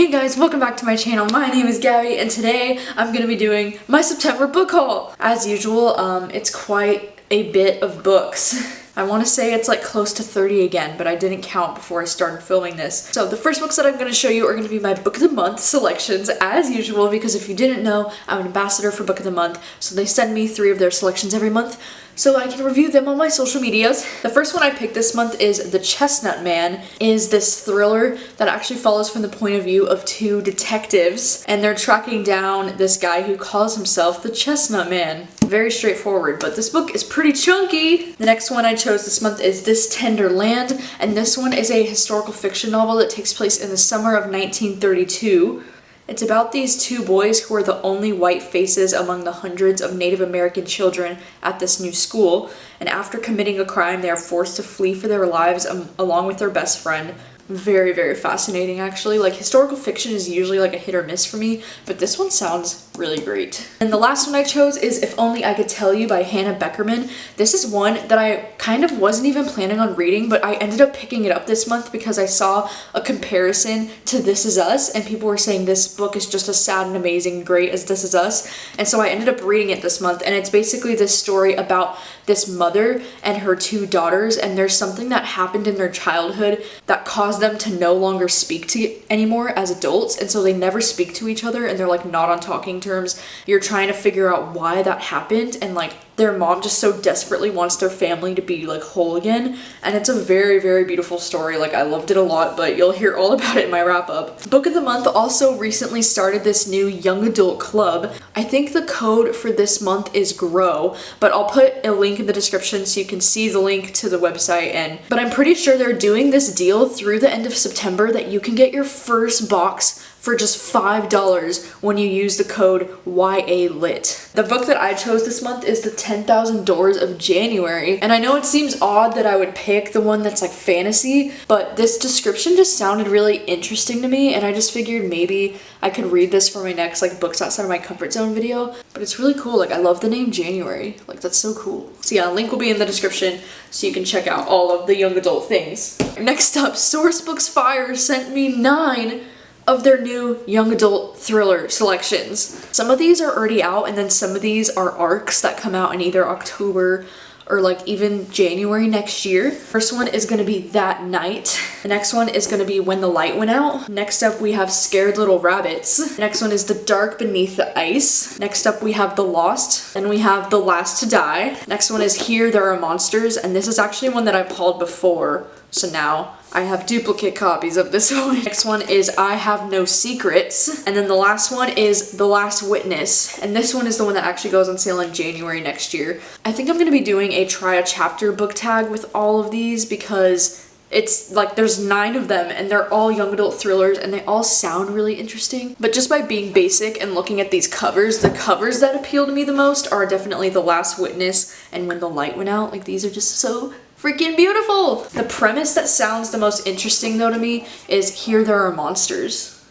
Hey guys, welcome back to my channel. My name is Gabby and today I'm going to be doing my September book haul. As usual, it's quite a bit of books. I want to say it's like close to 30 again, but I didn't count before I started filming this. So the first books that I'm going to show you are going to be my Book of the Month selections as usual, because if you didn't know, I'm an ambassador for Book of the Month, so they send me 3 of their selections every month so I can review them on my social medias. The first one I picked this month is The Chestnut Man. Is this thriller that actually follows from the point of view of 2 detectives, and they're tracking down this guy who calls himself the Chestnut Man. Very straightforward, but this book is pretty chunky. The next one I chose this month is This Tender Land, and this one is a historical fiction novel that takes place in the summer of 1932. It's about these 2 boys who are the only white faces among the hundreds of Native American children at this new school, and after committing a crime, they are forced to flee for their lives along with their best friend. Very, very fascinating actually. Like, historical fiction is usually like a hit or miss for me, but this one sounds really great. And the last one I chose is If Only I Could Tell You by Hannah Beckerman. This is one that I kind of wasn't even planning on reading, but I ended up picking it up this month because I saw a comparison to This Is Us, and people were saying this book is just as sad and amazing and great as This Is Us. And so I ended up reading it this month, and it's basically this story about this mother and her 2 daughters, and there's something that happened in their childhood that caused them to no longer speak to anymore as adults, and so they never speak to each other, and they're like not on talking terms. You're trying to figure out why that happened, and like their mom just so desperately wants their family to be like whole again, and it's a very, very beautiful story. Like, I loved it a lot, but you'll hear all about it in my wrap up. Book of the Month also recently started this new young adult club. I think the code for this month is GROW, but I'll put a link in the description so you can see the link to the website. But I'm pretty sure they're doing this deal through the end of September that you can get your first box for just $5 when you use the code YALIT. The book that I chose this month is The 10,000 Doors of January, and I know it seems odd that I would pick the one that's like fantasy, but this description just sounded really interesting to me, and I just figured maybe I could read this for my next like books outside of my comfort zone video. But it's really cool. Like, I love the name January. Like, that's so cool. So yeah, link will be in the description so you can check out all of the young adult things. Next up, Sourcebooks Fire sent me 9 of their new young adult thriller selections. Some of these are already out, and then some of these are arcs that come out in either October or like even January next year. First one is gonna be That Night. The next one is gonna be When the Light Went Out. Next up we have Scared Little Rabbits. The next one is The Dark Beneath the Ice. Next up we have The Lost. Then we have The Last to Die. Next one is Here There Are Monsters, and this is actually one that I've hauled before, so now I have duplicate copies of this one. Next one is I Have No Secrets. And then the last one is The Last Witness. And this one is the one that actually goes on sale in January next year. I think I'm gonna be doing a try a chapter book tag with all of these because it's like there's 9 of them and they're all young adult thrillers and they all sound really interesting. But just by being basic and looking at these covers, the covers that appeal to me the most are definitely The Last Witness and When the Light Went Out. Like, these are just so freaking beautiful. The premise that sounds the most interesting though to me is Here There Are Monsters.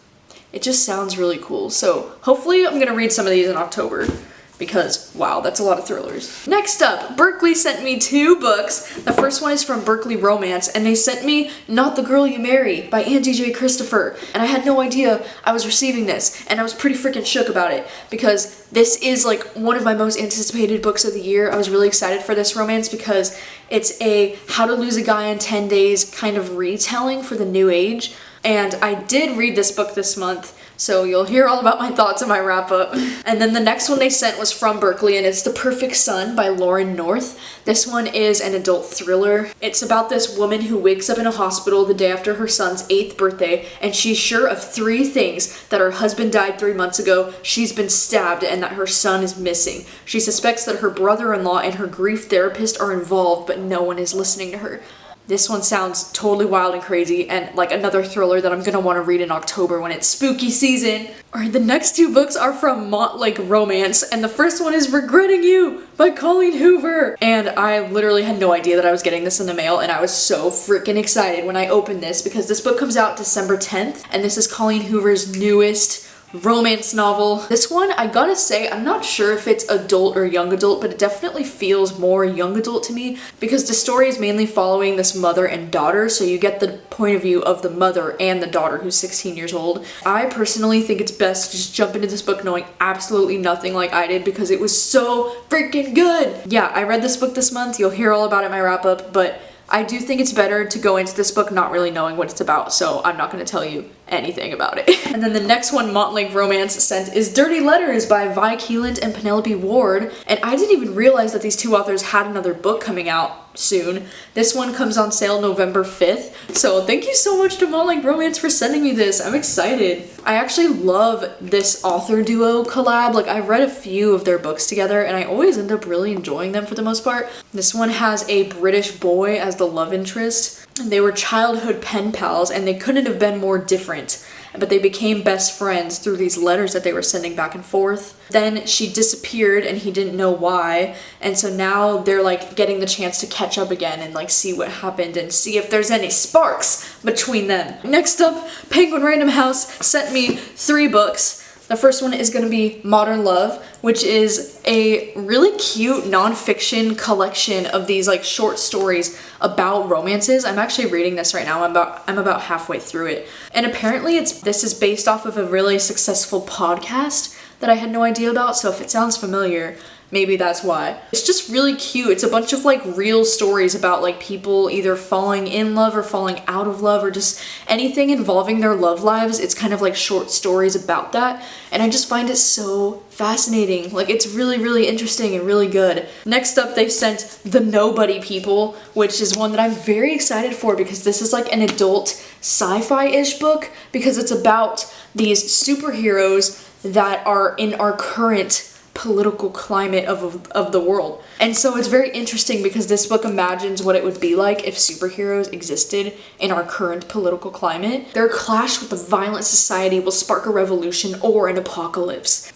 It just sounds really cool. So hopefully I'm gonna read some of these in October because wow, that's a lot of thrillers. Next up, Berkeley sent me 2 books. The first one is from Berkeley Romance, and they sent me Not the Girl You Marry by Andy J. Christopher. And I had no idea I was receiving this, and I was pretty freaking shook about it because this is like one of my most anticipated books of the year. I was really excited for this romance because it's a How to Lose a Guy in 10 Days kind of retelling for the new age. And I did read this book this month, so you'll hear all about my thoughts in my wrap up. And then the next one they sent was from Berkeley, and it's The Perfect Son by Lauren North. This one is an adult thriller. It's about this woman who wakes up in a hospital the day after her son's 8th birthday, and she's sure of 3 things: that her husband died 3 months ago, she's been stabbed, and that her son is missing. She suspects that her brother-in-law and her grief therapist are involved, but no one is listening to her. This one sounds totally wild and crazy, and like another thriller that I'm gonna want to read in October when it's spooky season. Alright, the next 2 books are from Montlake Romance, and the first one is Regretting You by Colleen Hoover. And I literally had no idea that I was getting this in the mail, and I was so freaking excited when I opened this because this book comes out December 10th, and this is Colleen Hoover's newest romance novel. This one, I gotta say, I'm not sure if it's adult or young adult, but it definitely feels more young adult to me because the story is mainly following this mother and daughter, so you get the point of view of the mother and the daughter who's 16 years old. I personally think it's best to just jump into this book knowing absolutely nothing like I did because it was so freaking good. Yeah, I read this book this month. You'll hear all about it in my wrap up, but I do think it's better to go into this book not really knowing what it's about, so I'm not going to tell you anything about it. And then the next one Montlake Romance sent is Dirty Letters by Vi Keeland and Penelope Ward, and I didn't even realize that these two authors had another book coming out soon. This one comes on sale November 5th, so thank you so much to Montlake Romance for sending me this. I'm excited. I actually love this author duo collab. Like, I've read a few of their books together and I always end up really enjoying them for the most part. This one has a British boy as the love interest. They were childhood pen pals and they couldn't have been more different, but they became best friends through these letters that they were sending back and forth. Then she disappeared and he didn't know why, and so now they're like getting the chance to catch up again and like see what happened and see if there's any sparks between them. Next up, Penguin Random House sent me 3 books. The first one is going to be Modern Love, which is a really cute nonfiction collection of these like short stories about romances. I'm actually reading this right now. I'm about halfway through it. And apparently this is based off of a really successful podcast that I had no idea about, so if it sounds familiar, maybe that's why. It's just really cute. It's a bunch of like real stories about like people either falling in love or falling out of love or just anything involving their love lives. It's kind of like short stories about that, and I just find it so fascinating. Like, it's really, really interesting and really good. Next up, they sent The Nobody People, which is one that I'm very excited for because this is like an adult sci-fi-ish book because it's about these superheroes that are in our current political climate of the world. And so it's very interesting because this book imagines what it would be like if superheroes existed in our current political climate. Their clash with the violent society will spark a revolution or an apocalypse.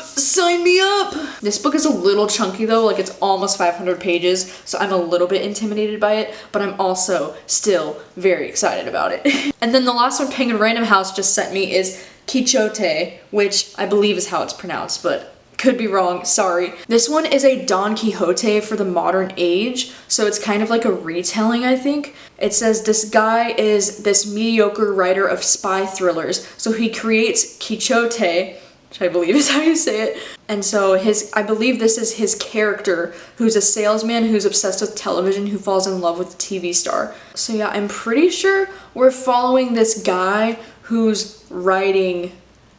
Sign me up! This book is a little chunky though, like it's almost 500 pages, so I'm a little bit intimidated by it, but I'm also still very excited about it. And then the last one Penguin Random House just sent me is Quixote, which I believe is how it's pronounced, but could be wrong, sorry. This one is a Don Quixote for the modern age, so it's kind of like a retelling, I think. It says this guy is this mediocre writer of spy thrillers, so he creates Quixote, which I believe is how you say it. And so I believe this is his character, who's a salesman who's obsessed with television, who falls in love with a TV star. So yeah, I'm pretty sure we're following this guy who's writing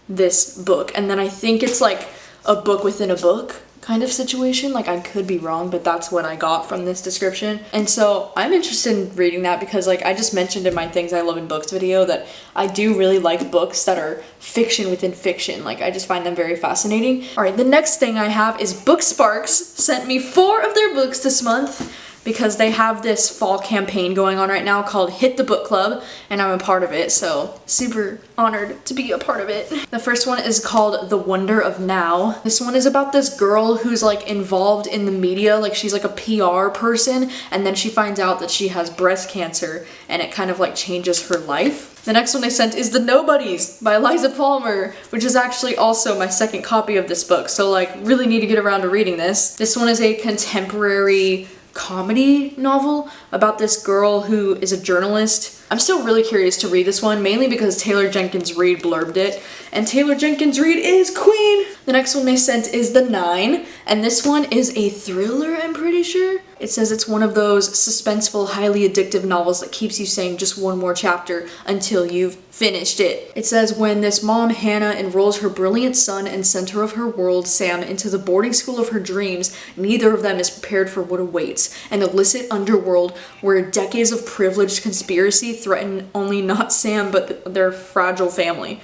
this book, and then I think it's like a book within a book kind of situation. Like, I could be wrong, but that's what I got from this description. And so I'm interested in reading that because like I just mentioned in my Things I Love in Books video that I do really like books that are fiction within fiction. Like, I just find them very fascinating. All right, the next thing I have is Book Sparks sent me 4 of their books this month because they have this fall campaign going on right now called Hit the Book Club, and I'm a part of it, so super honored to be a part of it. The first one is called The Wonder of Now. This one is about this girl who's like involved in the media, like she's like a PR person, and then she finds out that she has breast cancer, and it kind of like changes her life. The next one they sent is The Nobodies by Eliza Palmer, which is actually also my second copy of this book, so like really need to get around to reading this. This one is a contemporary comedy novel about this girl who is a journalist. I'm still really curious to read this one, mainly because Taylor Jenkins Reid blurbed it, and Taylor Jenkins Reid is queen! The next one they sent is The Nine, and this one is a thriller, I'm pretty sure. It says it's one of those suspenseful, highly addictive novels that keeps you saying just one more chapter until you've finished it. It says when this mom, Hannah, enrolls her brilliant son and center of her world, Sam, into the boarding school of her dreams, neither of them is prepared for what awaits, an illicit underworld where decades of privileged conspiracy threaten only not Sam but their fragile family.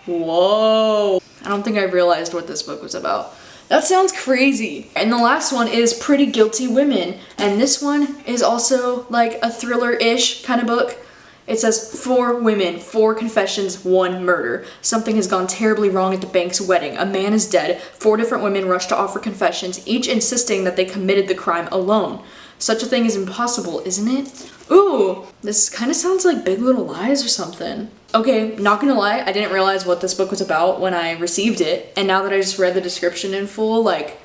Whoa. I don't think I realized what this book was about. That sounds crazy. And the last one is Pretty Guilty Women, and this one is also like a thriller-ish kind of book. It says 4 women, 4 confessions, 1 murder. Something has gone terribly wrong at the bank's wedding. A man is dead. 4 different women rush to offer confessions, each insisting that they committed the crime alone. Such a thing is impossible, isn't it? Ooh, this kind of sounds like Big Little Lies or something. Okay, not gonna lie, I didn't realize what this book was about when I received it, and now that I just read the description in full, like,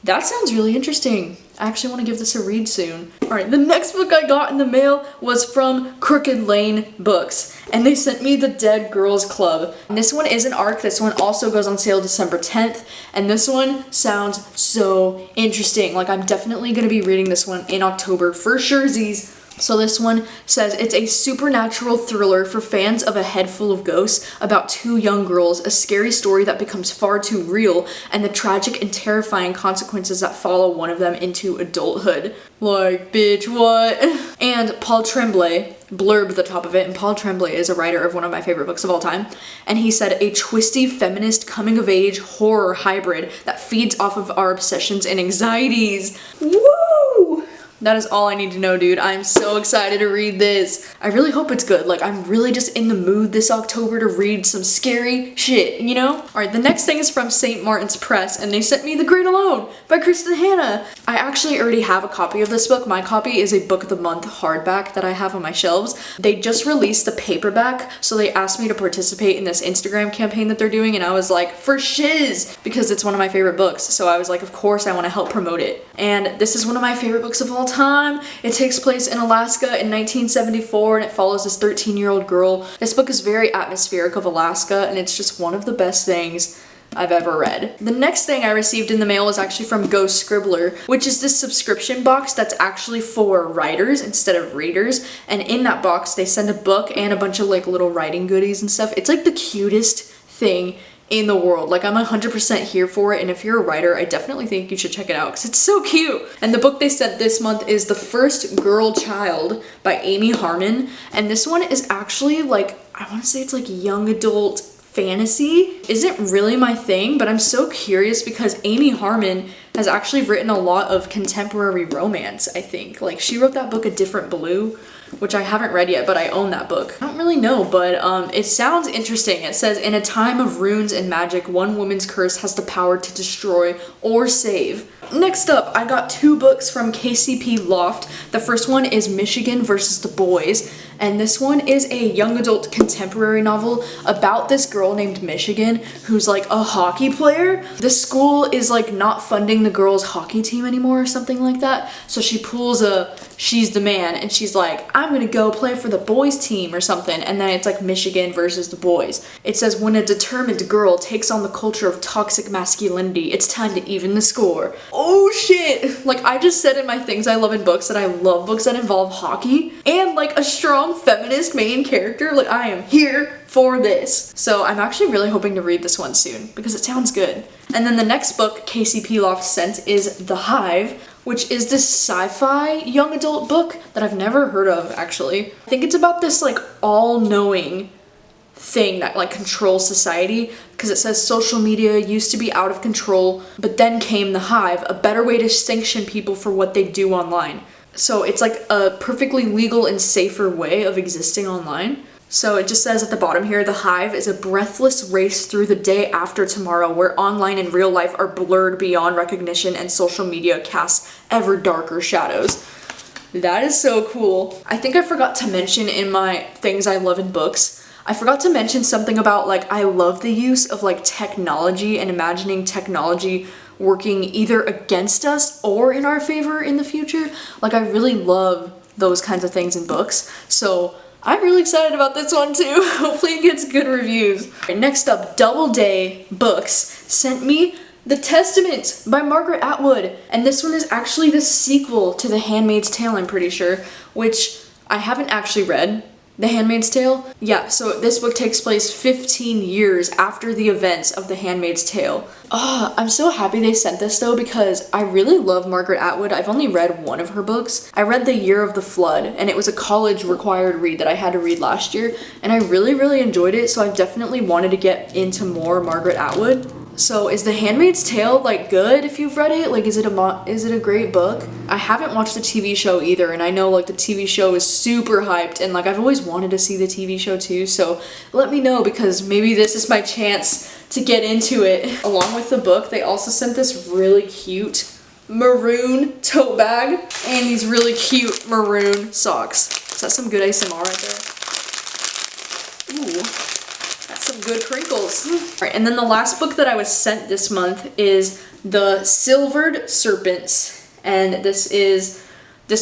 that sounds really interesting. I actually want to give this a read soon. Alright, the next book I got in the mail was from Crooked Lane Books, and they sent me The Dead Girls Club. And this one is an ARC, this one also goes on sale December 10th, and this one sounds so interesting. Like, I'm definitely gonna be reading this one in October for surezies. So this one says it's a supernatural thriller for fans of A Head Full of Ghosts about two young girls, a scary story that becomes far too real, and the tragic and terrifying consequences that follow one of them into adulthood. Like, bitch, what? And Paul Tremblay blurbed the top of it, and Paul Tremblay is a writer of one of my favorite books of all time, and he said, a twisty feminist coming-of-age horror hybrid that feeds off of our obsessions and anxieties. Woo! That is all I need to know, dude. I'm so excited to read this. I really hope it's good. Like, I'm really just in the mood this October to read some scary shit, you know? Alright, the next thing is from St. Martin's Press, and they sent me The Great Alone by Kristen Hanna. I actually already have a copy of this book. My copy is a Book of the Month hardback that I have on my shelves. They just released the paperback, so they asked me to participate in this Instagram campaign that they're doing, and I was like, for shiz! Because it's one of my favorite books, so I was like, of course I want to help promote it. And this is one of my favorite books of all time. It takes place in Alaska in 1974, and it follows this 13-year-old girl. This book is very atmospheric of Alaska, and it's just one of the best things I've ever read. The next thing I received in the mail was actually from Ghost Scribbler, which is this subscription box that's actually for writers instead of readers, and in that box they send a book and a bunch of like little writing goodies and stuff. It's like the cutest thing in the world. Like, I'm 100% here for it, and if you're a writer, I definitely think you should check it out because it's so cute. And the book they sent this month is The First Girl Child by Amy Harmon, and this one is actually like, I want to say it's like young adult fantasy. Isn't really my thing, but I'm so curious because Amy Harmon has actually written a lot of contemporary romance, I think. Like, she wrote that book A Different Blue, which I haven't read yet, but I own that book. I don't really know, but it sounds interesting. It says, in a time of runes and magic, one woman's curse has the power to destroy or save. Next up, I got two books from KCP Loft. The first one is Michigan versus the Boys, and this one is a young adult contemporary novel about this girl named Michigan who's like a hockey player. The school is like not funding the girls' hockey team anymore or something like that, so she pulls a she's the man and she's like, I'm gonna go play for the boys team or something, and then it's like Michigan versus the boys. It says, when a determined girl takes on the culture of toxic masculinity, it's time to even the score. Oh shit! Like, I just said in my things I love in books that I love books that involve hockey and like a strong feminist main character. Like, I am here for this. So I'm actually really hoping to read this one soon because it sounds good. And then the next book KCP Loft sent is The Hive, which is this sci-fi young adult book that I've never heard of, actually. I think it's about this like all-knowing thing that like controls society, because it says social media used to be out of control, but then came the hive, a better way to sanction people for what they do online. So it's like a perfectly legal and safer way of existing online. So it just says at the bottom here, The Hive is a breathless race through the day after tomorrow where online and real life are blurred beyond recognition and social media casts ever darker shadows. That is so cool. I think I forgot to mention in my things I love in books, I forgot to mention something about like, I love the use of like technology and imagining technology working either against us or in our favor in the future. Like, I really love those kinds of things in books. So I'm really excited about this one too. Hopefully it gets good reviews. Right, next up, Doubleday Books sent me The Testament by Margaret Atwood. And this one is actually the sequel to The Handmaid's Tale, I'm pretty sure, which I haven't actually read. The Handmaid's Tale? Yeah, so this book takes place 15 years after the events of The Handmaid's Tale. I'm so happy they sent this though, because I really love Margaret Atwood. I've only read one of her books. I read The Year of the Flood, and it was a college required read that I had to read last year, and I really, really enjoyed it, so I've definitely wanted to get into more Margaret Atwood. So is The Handmaid's Tale like good if you've read it? Like, is it a great book? I haven't watched the TV show either, and I know like the TV show is super hyped, and like I've always wanted to see the TV show too, so let me know because maybe this is my chance to get into it. Along with the book, they also sent this really cute maroon tote bag and these really cute maroon socks. Is that some good ASMR right there? Ooh. some good crinkles. All right, and then the last book that I was sent this month is The Silvered Serpents. And this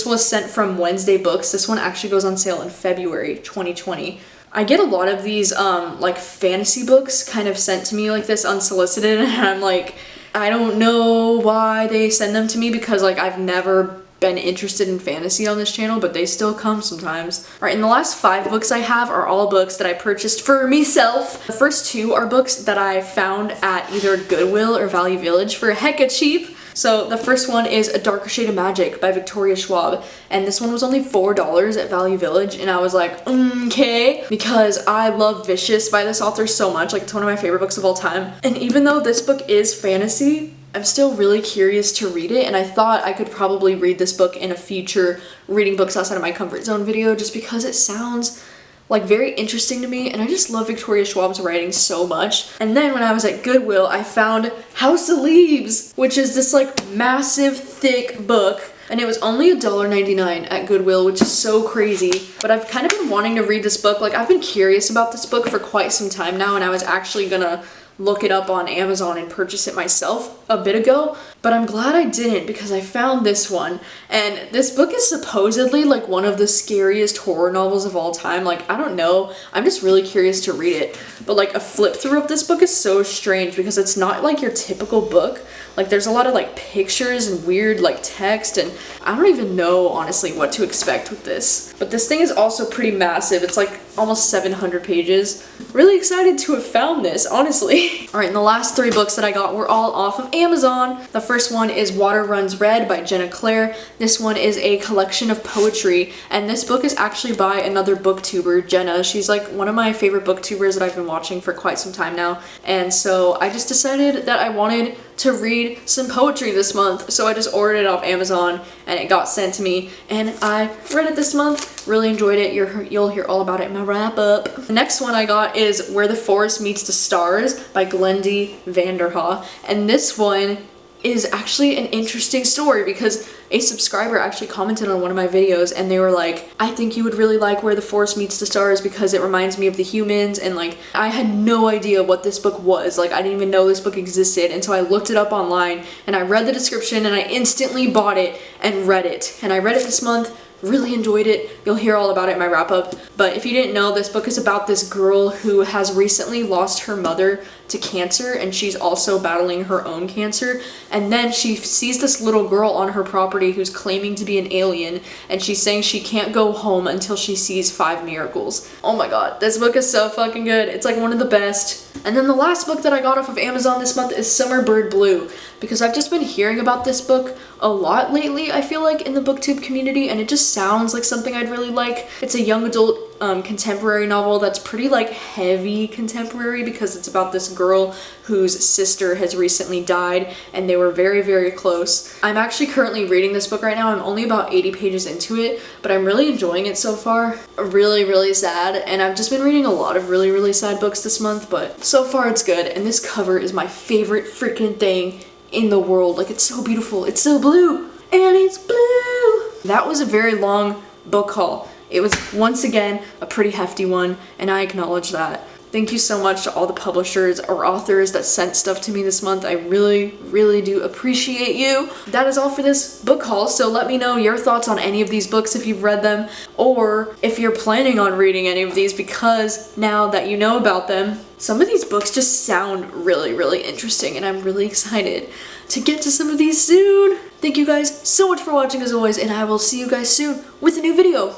was sent from Wednesday Books. This one actually goes on sale in February 2020. I get a lot of these like fantasy books kind of sent to me like this unsolicited, and I'm like, I don't know why they send them to me because like I've never been interested in fantasy on this channel, but they still come sometimes. All right, and the last 5 books I have are all books that I purchased for myself. The first 2 are books that I found at either Goodwill or Value Village for hecka cheap. So the first one is A Darker Shade of Magic by Victoria Schwab, and this one was only $4 at Value Village, and I was like, okay, because I love Vicious by this author so much. Like, it's one of my favorite books of all time. And even though this book is fantasy, I'm still really curious to read it, and I thought I could probably read this book in a future reading books outside of my comfort zone video just because it sounds like very interesting to me, and I just love Victoria Schwab's writing so much. And then when I was at Goodwill, I found House of Leaves, which is this like massive thick book, and it was only $1.99 at Goodwill, which is so crazy. But I've kind of been wanting to read this book. Like, I've been curious about this book for quite some time now, and I was actually gonna look it up on Amazon and purchase it myself a bit ago, but I'm glad I didn't because I found this one. And this book is supposedly like one of the scariest horror novels of all time. Like, I don't know, I'm just really curious to read it. But like a flip through of this book is so strange because it's not like your typical book. Like, there's a lot of like pictures and weird like text, and I don't even know honestly what to expect with this. But this thing is also pretty massive. It's like almost 700 pages. Really excited to have found this, honestly. All right, and the last 3 books that I got were all off of Amazon. The first one is Water Runs Red by Jenna Claire. This one is a collection of poetry, and this book is actually by another booktuber, Jenna. She's like one of my favorite booktubers that I've been watching for quite some time now. And so I just decided that I wanted to read some poetry this month, so I just ordered it off Amazon and it got sent to me, and I read it this month. Really enjoyed it. You'll hear all about it in my wrap up. The next one I got is Where the Forest Meets the Stars by Glendy Vanderhaa, and this one is actually an interesting story because a subscriber actually commented on one of my videos and they were like, I think you would really like Where the Forest Meets the Stars because it reminds me of the humans. And like, I had no idea what this book was. Like, I didn't even know this book existed, and so I looked it up online and I read the description and I instantly bought it and read it. And I read it this month. Really enjoyed it. You'll hear all about it in my wrap up. But if you didn't know, this book is about this girl who has recently lost her mother to cancer, and she's also battling her own cancer. And then she sees this little girl on her property who's claiming to be an alien, and she's saying she can't go home until she sees 5 miracles. Oh my god, this book is so fucking good. It's like one of the best. And then the last book that I got off of Amazon this month is Summer Bird Blue, because I've just been hearing about this book a lot lately, I feel like, in the booktube community, and it just sounds like something I'd really like. It's a young adult contemporary novel that's pretty like heavy contemporary because it's about this girl whose sister has recently died and they were very, very close. I'm actually currently reading this book right now. I'm only about 80 pages into it, but I'm really enjoying it so far. Really, really sad, and I've just been reading a lot of really, really sad books this month, but so far it's good. And this cover is my favorite freaking thing in the world. Like, it's so beautiful. It's so blue, and it's blue. That was a very long book haul. It was once again a pretty hefty one, and I acknowledge that. Thank you so much to all the publishers or authors that sent stuff to me this month. I really, really do appreciate you. That is all for this book haul, so let me know your thoughts on any of these books if you've read them, or if you're planning on reading any of these, because now that you know about them, some of these books just sound really, really interesting, and I'm really excited to get to some of these soon. Thank you guys so much for watching as always, and I will see you guys soon with a new video.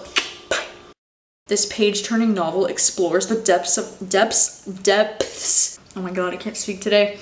This page-turning novel explores the depths. Oh my god, I can't speak today.